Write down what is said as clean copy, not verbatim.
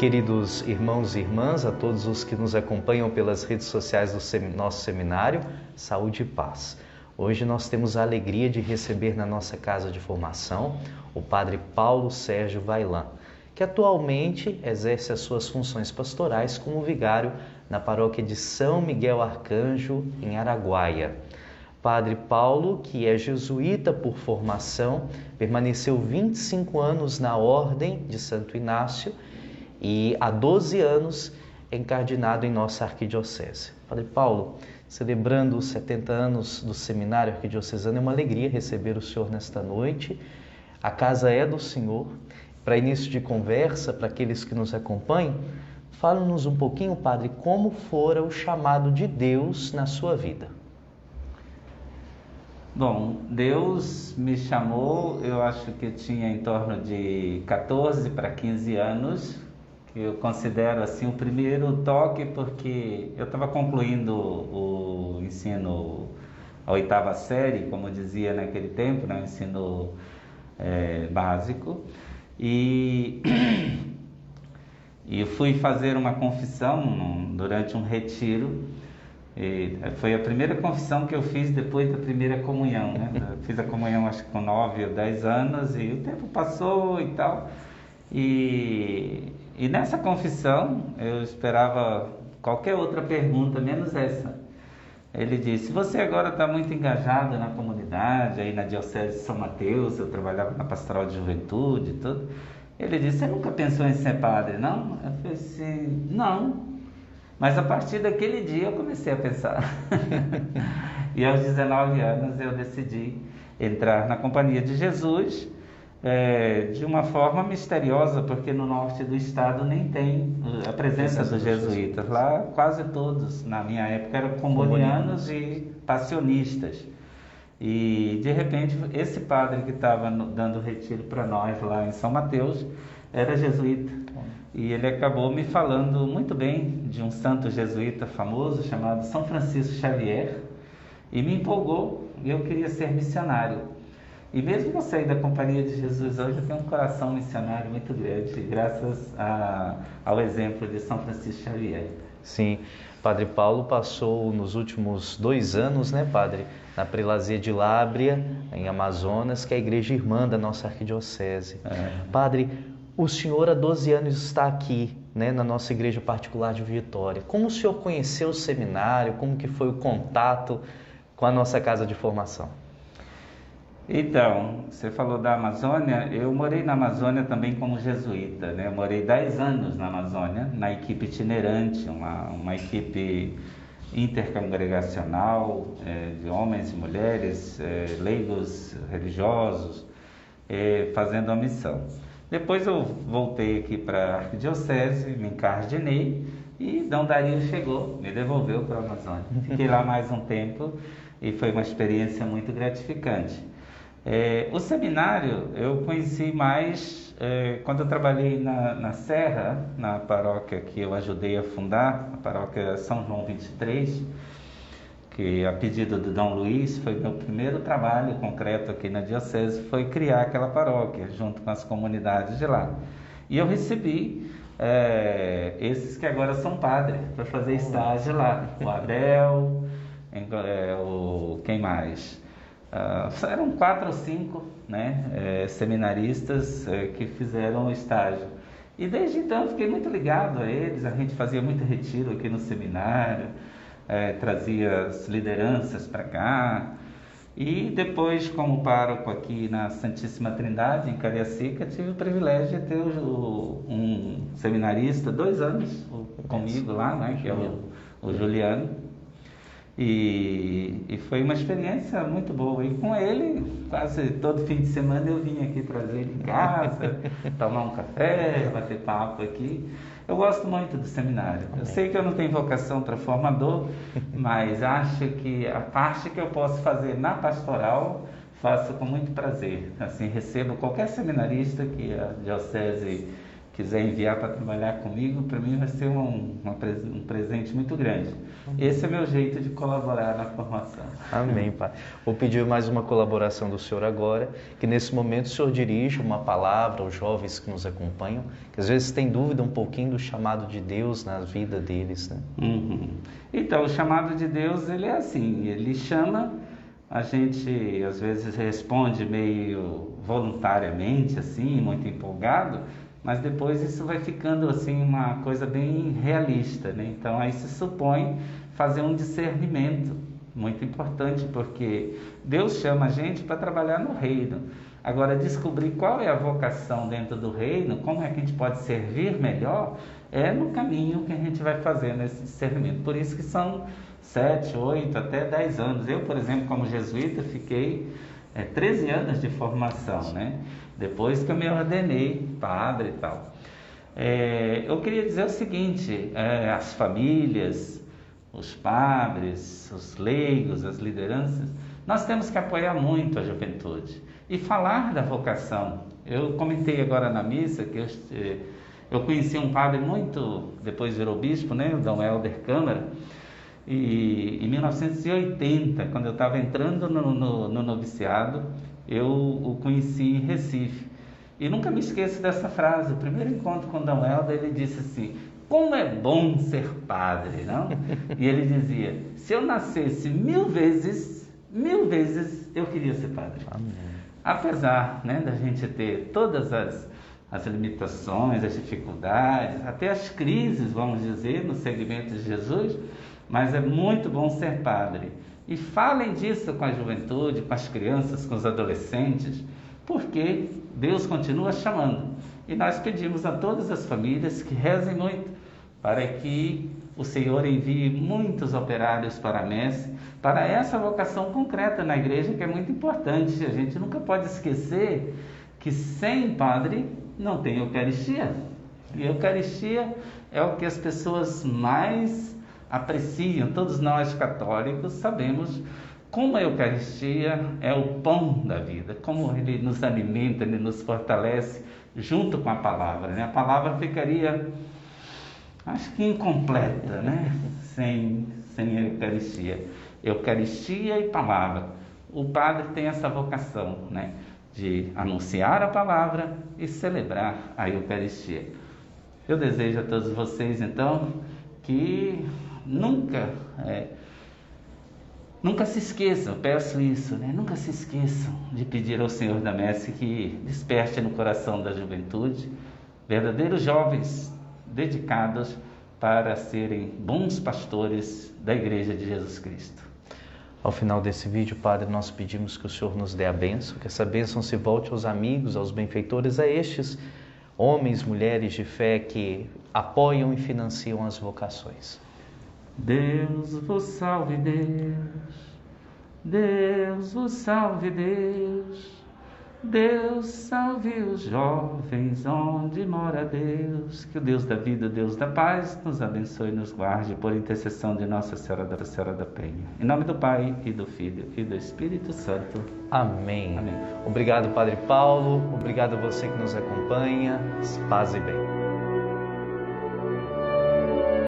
Queridos irmãos e irmãs, a todos os que nos acompanham pelas redes sociais do nosso seminário, saúde e paz. Hoje nós temos a alegria de receber na nossa casa de formação o Padre Paulo Sérgio Vaillant, que atualmente exerce as suas funções pastorais como vigário na paróquia de São Miguel Arcanjo, em Araguaia. Padre Paulo, que é jesuíta por formação, permaneceu 25 anos na Ordem de Santo Inácio e há 12 anos é encardinado em nossa arquidiocese. Padre Paulo, celebrando os 70 anos do Seminário Arquidiocesano, é uma alegria receber o senhor nesta noite. A casa é do senhor. Para início de conversa, para aqueles que nos acompanham, fala-nos um pouquinho, Padre, como fora o chamado de Deus na sua vida. Bom, Deus me chamou, eu acho que eu tinha em torno de 14 para 15 anos, que eu considero assim o primeiro toque, porque eu estava concluindo o ensino, a 8ª série, como eu dizia naquele tempo, né, o ensino básico, e eu fui fazer uma confissão durante um retiro. E foi a primeira confissão que eu fiz depois da primeira comunhão, né? Eu fiz a comunhão acho que com 9 ou 10 anos e o tempo passou e tal. E nessa confissão eu esperava qualquer outra pergunta, menos essa. Ele disse: você agora está muito engajado na comunidade, aí na Diocese de São Mateus, eu trabalhava na Pastoral de Juventude e tudo. Ele disse: você nunca pensou em ser padre, não? Eu falei assim: não. Mas a partir daquele dia eu comecei a pensar. E aos 19 anos eu decidi entrar na Companhia de Jesus, de uma forma misteriosa, porque no norte do estado nem tem a presença dos jesuítas. Lá quase todos, na minha época, eram combonianos e passionistas. E de repente esse padre que estava dando retiro para nós lá em São Mateus era jesuíta. E ele acabou me falando muito bem de um santo jesuíta famoso chamado São Francisco Xavier, e me empolgou, e eu queria ser missionário. E mesmo não sair da Companhia de Jesus hoje, eu tenho um coração missionário muito grande, graças ao exemplo de São Francisco Xavier. Sim, Padre Paulo passou nos últimos 2 anos, né, Padre, na Prelazia de Lábrea, em Amazonas, que é a igreja irmã da nossa arquidiocese. Padre, o senhor há 12 anos está aqui, né, na nossa igreja particular de Vitória. Como o senhor conheceu o seminário? Como que foi o contato com a nossa casa de formação? Então, você falou da Amazônia. Eu morei na Amazônia também como jesuíta, né? Eu morei 10 anos na Amazônia, na equipe itinerante, uma equipe intercongregacional, de homens e mulheres, leigos religiosos, fazendo a missão. Depois eu voltei aqui para a arquidiocese, me encardinei e D. Dario chegou, me devolveu para a Amazônia. Fiquei lá mais um tempo e foi uma experiência muito gratificante. O seminário eu conheci mais quando eu trabalhei na Serra, na paróquia que eu ajudei a fundar, a paróquia São João 23, que a pedido do Dom Luiz foi meu primeiro trabalho concreto aqui na diocese, foi criar aquela paróquia junto com as comunidades de lá. E eu recebi esses que agora são padres para fazer estágio lá. O Abel, quem mais? Eram 4 ou 5, né, seminaristas que fizeram o estágio. E desde então eu fiquei muito ligado a eles, a gente fazia muito retiro aqui no seminário, trazia as lideranças para cá. E depois, como pároco aqui na Santíssima Trindade, em Cariacica, tive o privilégio de ter um seminarista, 2 anos comigo lá, né, que é o Juliano. E foi uma experiência muito boa. E com ele, quase todo fim de semana eu vinha aqui trazer ele em casa, tomar um café, bater papo aqui. Eu gosto muito do seminário. Eu sei que eu não tenho vocação para formador, mas acho que a parte que eu posso fazer na pastoral, faço com muito prazer. Assim, recebo qualquer seminarista que a diocese quiser enviar para trabalhar comigo, para mim vai ser um presente muito grande. Esse é meu jeito de colaborar na formação. Amém, Pai. Vou pedir mais uma colaboração do Senhor agora, que nesse momento o Senhor dirija uma palavra aos jovens que nos acompanham, que às vezes têm dúvida um pouquinho do chamado de Deus na vida deles, né? Então, o chamado de Deus, ele é assim, ele chama, a gente às vezes responde meio voluntariamente, assim, muito empolgado, mas depois isso vai ficando assim uma coisa bem realista, né? Então aí se supõe fazer um discernimento muito importante, porque Deus chama a gente para trabalhar no reino. Agora, descobrir qual é a vocação dentro do reino, como é que a gente pode servir melhor, é no caminho que a gente vai fazer nesse discernimento. Por isso que são 7, 8, até 10 anos. Eu, por exemplo, como jesuíta, fiquei 13 anos de formação, né? Depois que eu me ordenei padre e tal. Eu queria dizer o seguinte, as famílias, os padres, os leigos, as lideranças, nós temos que apoiar muito a juventude e falar da vocação. Eu comentei agora na missa que eu conheci um padre muito, depois virou bispo, né, o Dom Helder Câmara, e em 1980, quando eu estava entrando no noviciado, eu o conheci em Recife. E nunca me esqueço dessa frase. O primeiro encontro com o Dom Helder, ele disse assim: como é bom ser padre, não? E ele dizia: se eu nascesse 1000 vezes, eu queria ser padre. Amém. Apesar, né, da gente ter todas as limitações, as dificuldades, até as crises, vamos dizer, no segmento de Jesus, mas é muito bom ser padre. E falem disso com a juventude, com as crianças, com os adolescentes, porque Deus continua chamando. E nós pedimos a todas as famílias que rezem muito, para que o Senhor envie muitos operários para a messe, para essa vocação concreta na igreja, que é muito importante. A gente nunca pode esquecer que sem padre não tem Eucaristia. E Eucaristia é o que as pessoas mais apreciam. Todos nós católicos sabemos como a Eucaristia é o pão da vida, como ele nos alimenta, ele nos fortalece junto com a palavra, né? A palavra ficaria, acho que incompleta, né? Sem a Eucaristia. Eucaristia e palavra. O padre tem essa vocação, né, de anunciar a palavra e celebrar a Eucaristia. Eu desejo a todos vocês, então, que nunca se esqueçam, peço isso, né? Nunca se esqueçam de pedir ao Senhor da Messe que desperte no coração da juventude verdadeiros jovens dedicados para serem bons pastores da Igreja de Jesus Cristo. Ao final desse vídeo, Padre, nós pedimos que o Senhor nos dê a bênção, que essa bênção se volte aos amigos, aos benfeitores, a estes homens, mulheres de fé que apoiam e financiam as vocações. Deus vos salve, Deus. Deus vos salve, Deus. Deus salve os jovens onde mora Deus. Que o Deus da vida, o Deus da paz, nos abençoe e nos guarde por intercessão de Nossa Senhora da Penha. Em nome do Pai, e do Filho, e do Espírito Santo. Amém. Amém. Obrigado, Padre Paulo. Obrigado a você que nos acompanha. Paz e bem.